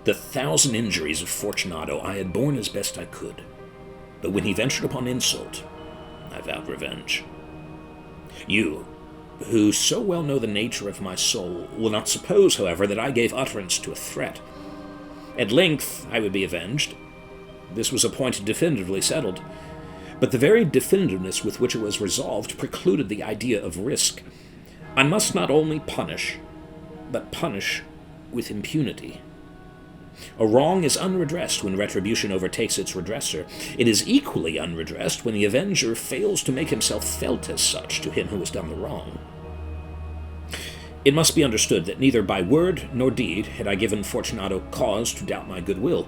The 1,000 injuries of Fortunato I had borne as best I could, but when he ventured upon insult, I vowed revenge. You, who so well know the nature of my soul, will not suppose, however, that I gave utterance to a threat. At length I would be avenged. This was a point definitively settled, but the very definitiveness with which it was resolved precluded the idea of risk. I must not only punish, but punish with impunity. A wrong is unredressed when retribution overtakes its redresser. It is equally unredressed when the avenger fails to make himself felt as such to him who has done the wrong. It must be understood that neither by word nor deed had I given Fortunato cause to doubt my goodwill.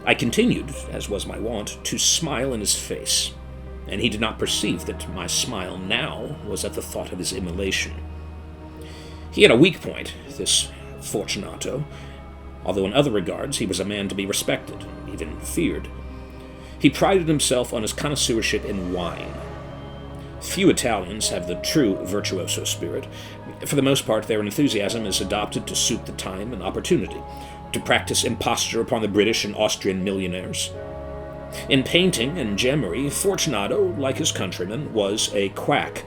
I continued, as was my wont, to smile in his face, and he did not perceive that my smile now was at the thought of his immolation. He had a weak point, this Fortunato, although in other regards he was a man to be respected, even feared. He prided himself on his connoisseurship in wine. Few Italians have the true virtuoso spirit. For the most part, their enthusiasm is adopted to suit the time and opportunity, to practice imposture upon the British and Austrian millionaires. In painting and gemmery, Fortunato, like his countrymen, was a quack.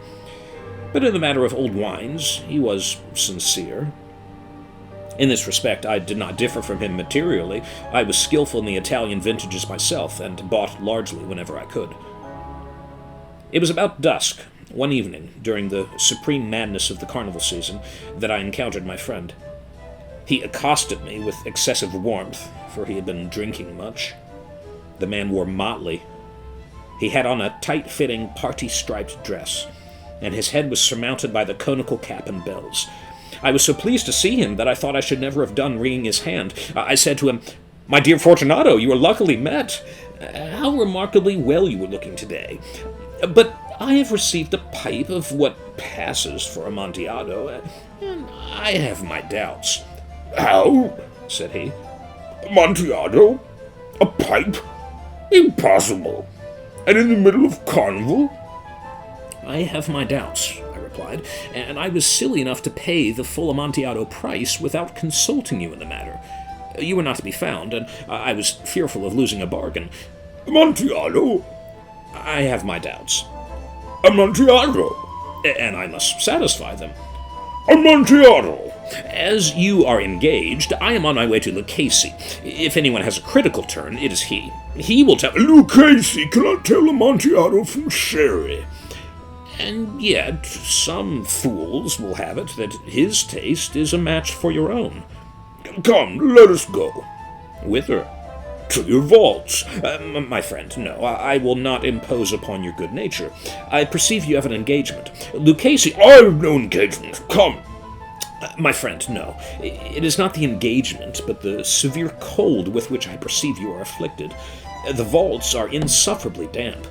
But in the matter of old wines, he was sincere. In this respect, I did not differ from him materially. I was skillful in the Italian vintages myself, and bought largely whenever I could. It was about dusk, one evening, during the supreme madness of the carnival season, that I encountered my friend. He accosted me with excessive warmth, for he had been drinking much. The man wore motley. He had on a tight-fitting, party-striped dress, and his head was surmounted by the conical cap and bells. I was so pleased to see him that I thought I should never have done wringing his hand. I said to him, "My dear Fortunato, you are luckily met. How remarkably well you are looking today. But I have received a pipe of what passes for Amontillado, and I have my doubts." "How?" said he. "Amontillado? A pipe? Impossible! And in the middle of carnival?" "I have my doubts," I replied, "and I was silly enough to pay the full Amontillado price without consulting you in the matter. You were not to be found, and I was fearful of losing a bargain." "Amontillado?" "I have my doubts." "Amontillado?" "And I must satisfy them." "Amontillado?" "As you are engaged, I am on my way to Lucchese. If anyone has a critical turn, it is he. He will tell—" "Lucchese cannot tell Amontillado from sherry." "And yet some fools will have it that his taste is a match for your own." "Come, let us go." "Whither?" "To your vaults." My friend, no, I will not impose upon your good nature. I perceive you have an engagement. Lucchese— "I have no engagement. Come." My friend, no. It is not the engagement, but the severe cold with which I perceive you are afflicted. The vaults are insufferably damp.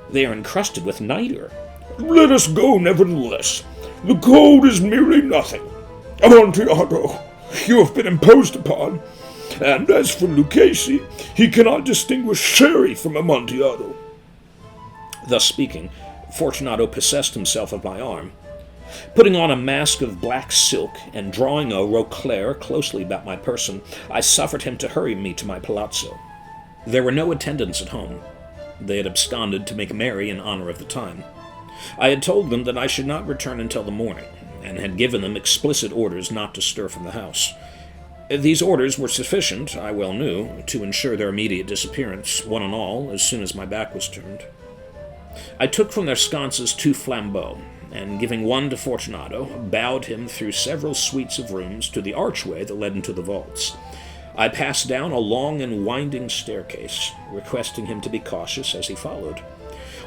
They are encrusted with nitre." "Let us go, nevertheless. The cold is merely nothing. Amontillado, you have been imposed upon. And as for Lucchese, he cannot distinguish sherry from Amontillado." Thus speaking, Fortunato possessed himself of my arm. Putting on a mask of black silk and drawing a roquelaire closely about my person, I suffered him to hurry me to my palazzo. There were no attendants at home. They had absconded to make merry in honor of the time. I had told them that I should not return until the morning, and had given them explicit orders not to stir from the house. These orders were sufficient, I well knew, to ensure their immediate disappearance, one and all, as soon as my back was turned. I took from their sconces 2 flambeaux, and giving one to Fortunato, bowed him through several suites of rooms to the archway that led into the vaults. I passed down a long and winding staircase, requesting him to be cautious as he followed.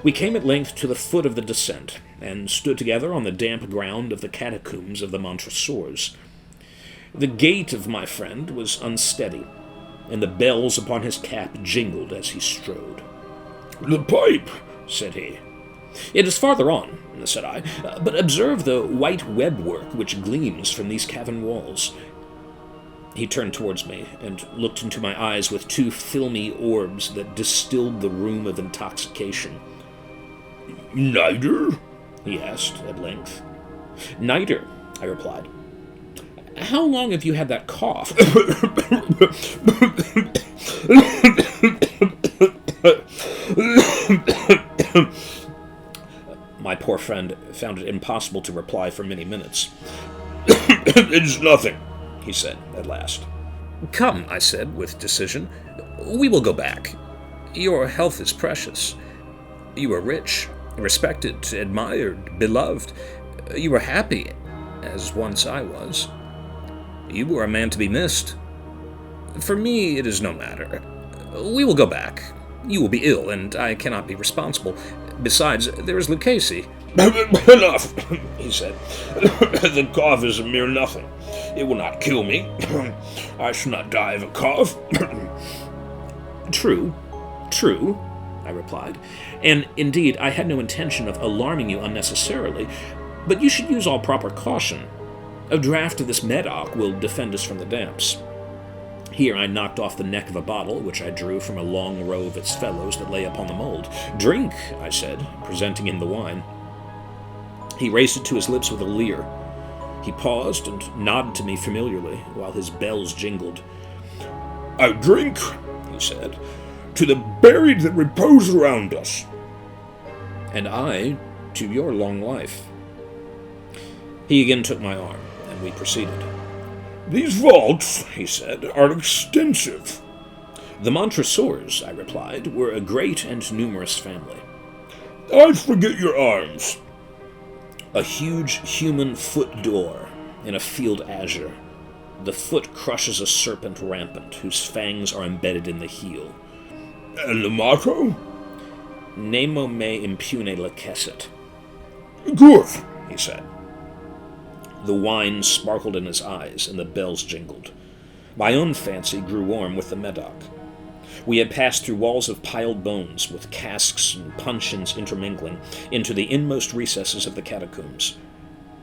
We came at length to the foot of the descent, and stood together on the damp ground of the catacombs of the Montresors. The gait of my friend was unsteady, and the bells upon his cap jingled as he strode. "The pipe," said he. "It is farther on," said I, "but observe the white web-work which gleams from these cavern walls." He turned towards me, and looked into my eyes with 2 filmy orbs that distilled the rheum of intoxication. "Nitre?" he asked, at length. "Nitre," I replied. How long have you had that cough? My poor friend found it impossible to reply for many minutes. It's nothing, he said at last. Come, I said with decision. We will go back. Your health is precious. You are rich, respected, admired, beloved. You are happy, as once I was. You were a man to be missed. For me, it is no matter. We will go back. You will be ill, and I cannot be responsible. Besides, there is Lucchese. Enough, he said. The cough is a mere nothing. It will not kill me. I shall not die of a cough. True, I replied. And indeed, I had no intention of alarming you unnecessarily, but you should use all proper caution. A draught of this Medoc will defend us from the damps. Here I knocked off the neck of a bottle, which I drew from a long row of its fellows that lay upon the mold. Drink, I said, presenting him the wine. He raised it to his lips with a leer. He paused and nodded to me familiarly, while his bells jingled. I drink, he said, to the buried that repose around us. And I to your long life. He again took my arm, and we proceeded. These vaults, he said, are extensive. The Montresors, I replied, were a great and numerous family. I forget your arms. A huge human foot door in a field azure. The foot crushes a serpent rampant, whose fangs are embedded in the heel. And the motto? Nemo me impune lacessit. Good, he said. The wine sparkled in his eyes, and the bells jingled. My own fancy grew warm with the Medoc. We had passed through walls of piled bones, with casks and puncheons intermingling, into the inmost recesses of the catacombs.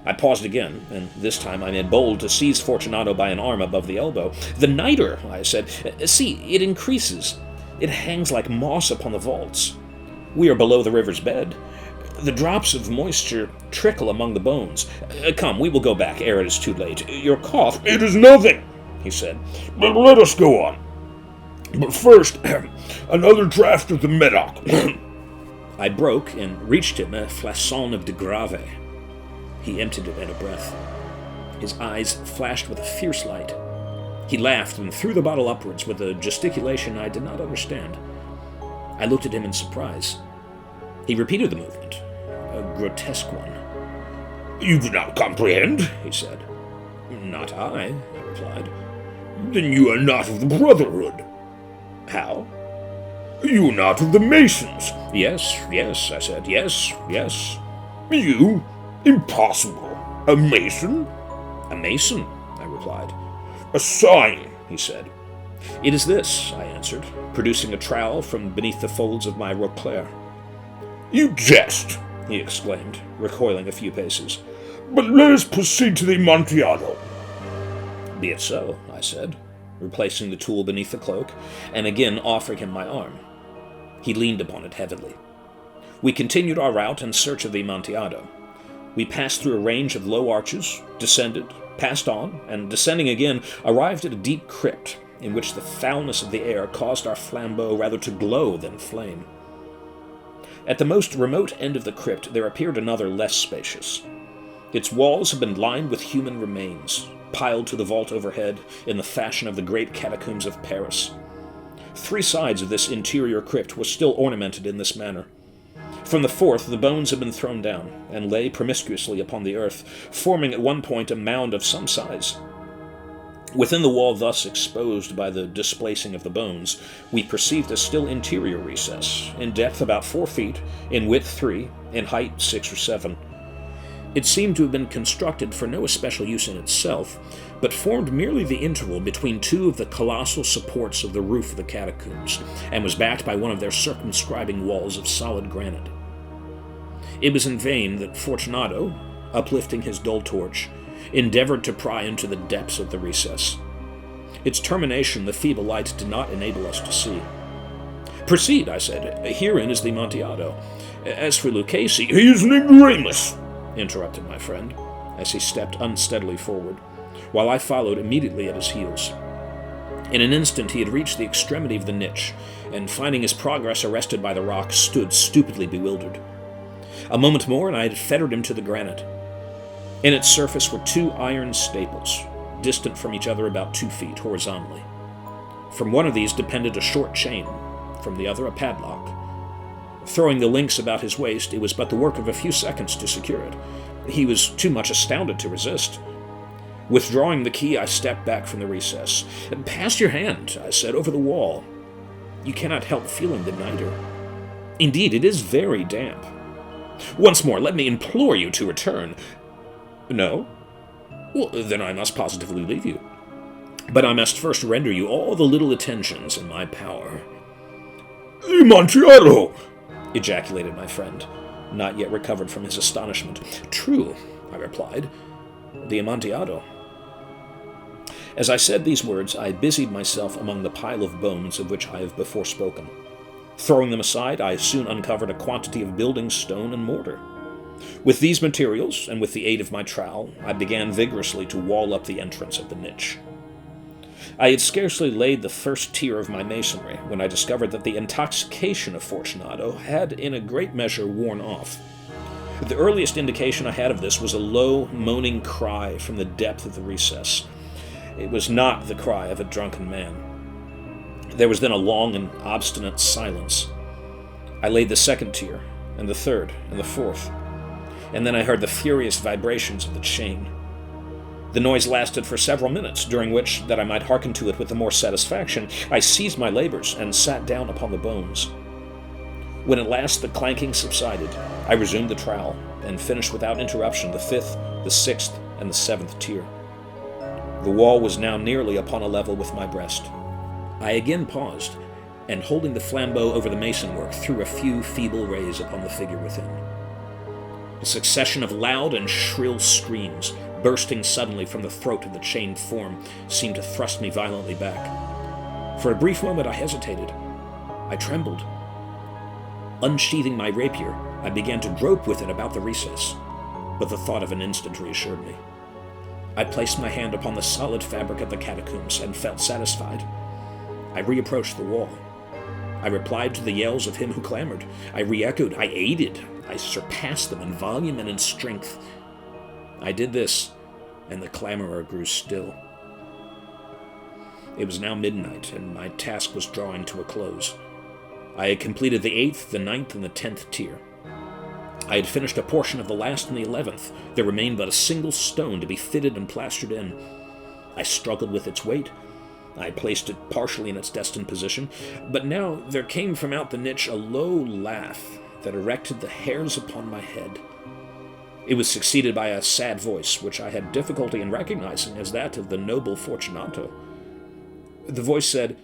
I paused again, and this time I made bold to seize Fortunato by an arm above the elbow. The nitre, I said. See, it increases. It hangs like moss upon the vaults. We are below the river's bed. The drops of moisture trickle among the bones. Come, we will go back ere it is too late. Your cough... It is nothing, he said. But let us go on. But first, another draught of the Medoc. I broke and reached him a flasson of de Grave. He emptied it at a breath. His eyes flashed with a fierce light. He laughed and threw the bottle upwards with a gesticulation I did not understand. I looked at him in surprise. He repeated the movement, a grotesque one. You do not comprehend, he said. Not I replied. Then you are not of the Brotherhood. How? You are not of the Masons. Yes, I said. Yes. You? Impossible. A Mason? A Mason, I replied. A sign, he said. It is this, I answered, producing a trowel from beneath the folds of my roquelaire. You jest, he exclaimed, recoiling a few paces. But let us proceed to the Amontillado. Be it so, I said, replacing the tool beneath the cloak, and again offering him my arm. He leaned upon it heavily. We continued our route in search of the Amontillado. We passed through a range of low arches, descended, passed on, and descending again, arrived at a deep crypt, in which the foulness of the air caused our flambeau rather to glow than flame. At the most remote end of the crypt there appeared another less spacious. Its walls had been lined with human remains, piled to the vault overhead in the fashion of the great catacombs of Paris. 3 sides of this interior crypt were still ornamented in this manner. From the fourth, the bones had been thrown down, and lay promiscuously upon the earth, forming at one point a mound of some size. Within the wall thus exposed by the displacing of the bones, we perceived a still interior recess, in depth about 4 feet, in width 3, in height 6 or 7. It seemed to have been constructed for no especial use in itself, but formed merely the interval between 2 of the colossal supports of the roof of the catacombs, and was backed by one of their circumscribing walls of solid granite. It was in vain that Fortunato, uplifting his dull torch, endeavored to pry into the depths of the recess. Its termination the feeble light did not enable us to see. Proceed, I said. Herein is the Amontillado. As for Lucchese... He is an ignoramus, interrupted my friend, as he stepped unsteadily forward. while I followed immediately at his heels. In an instant he had reached the extremity of the niche, and finding his progress arrested by the rock, stood stupidly bewildered. A moment more, and I had fettered him to the granite. In its surface were 2 iron staples, distant from each other about 2 feet horizontally. From one of these depended a short chain, from the other a padlock. Throwing the links about his waist, it was but the work of a few seconds to secure it. He was too much astounded to resist. Withdrawing the key, I stepped back from the recess. "Pass your hand," I said, "over the wall. You cannot help feeling the niter. Indeed, it is very damp. Once more, let me implore you to return." "No? Well, then I must positively leave you. But I must first render you all the little attentions in my power." "Amontillado!" ejaculated my friend, not yet recovered from his astonishment. "True," I replied. "The Amontillado." As I said these words, I busied myself among the pile of bones of which I have before spoken. Throwing them aside, I soon uncovered a quantity of building stone and mortar. With these materials, and with the aid of my trowel, I began vigorously to wall up the entrance of the niche. I had scarcely laid the first tier of my masonry when I discovered that the intoxication of Fortunato had in a great measure worn off. The earliest indication I had of this was a low, moaning cry from the depth of the recess. It was not the cry of a drunken man. There was then a long and obstinate silence. I laid the second tier, and the third, and the fourth, and then I heard the furious vibrations of the chain. The noise lasted for several minutes, during which, that I might hearken to it with the more satisfaction, I ceased my labors and sat down upon the bones. When at last the clanking subsided, I resumed the trowel, and finished without interruption the 5th, the 6th, and the 7th tier. The wall was now nearly upon a level with my breast. I again paused, and holding the flambeau over the masonwork, threw a few feeble rays upon the figure within. A succession of loud and shrill screams, bursting suddenly from the throat of the chained form, seemed to thrust me violently back. For a brief moment I hesitated. I trembled. Unsheathing my rapier, I began to grope with it about the recess, but the thought of an instant reassured me. I placed my hand upon the solid fabric of the catacombs and felt satisfied. I reapproached the wall. I replied to the yells of him who clamored. I re-echoed. I aided. I surpassed them in volume and in strength. I did this, and the clamorer grew still. It was now midnight, and my task was drawing to a close. I had completed the 8th, the 9th, and the 10th tier. I had finished a portion of the last and the 11th. There remained but a single stone to be fitted and plastered in. I struggled with its weight. I placed it partially in its destined position, but now there came from out the niche a low laugh that erected the hairs upon my head. It was succeeded by a sad voice, which I had difficulty in recognizing as that of the noble Fortunato. The voice said,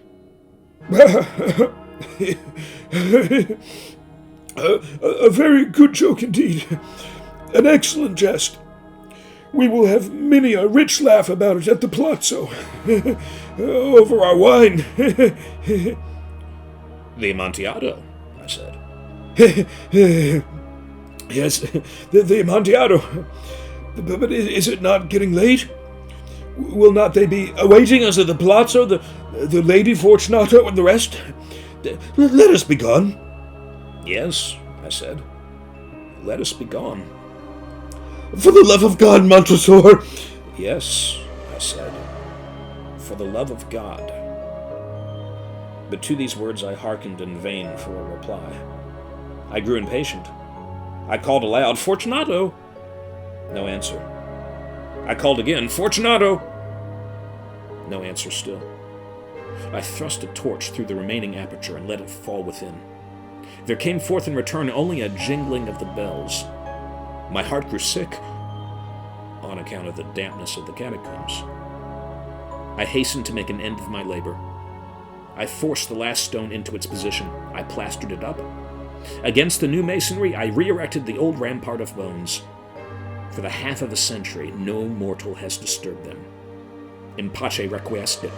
A very good joke indeed. An excellent jest. We will have many a rich laugh about it at the palazzo. Over our wine. "The Amontillado," I said. Yes, the Amontillado. But is it not getting late? Will not they be awaiting us at the palazzo, the Lady Fortunato and the rest? Let us be gone. "Yes," I said. "Let us be gone." For the love of God, Montresor! "Yes," I said. "For the love of God." But to these words I hearkened in vain for a reply. I grew impatient. I called aloud, "Fortunato!" No answer. I called again, "Fortunato!" No answer still. I thrust a torch through the remaining aperture and let it fall within. There came forth in return only a jingling of the bells. My heart grew sick on account of the dampness of the catacombs. I hastened to make an end of my labor. I forced the last stone into its position. I plastered it up. Against the new masonry, I re-erected the old rampart of bones. For the half of a century, no mortal has disturbed them. In pace requiescit.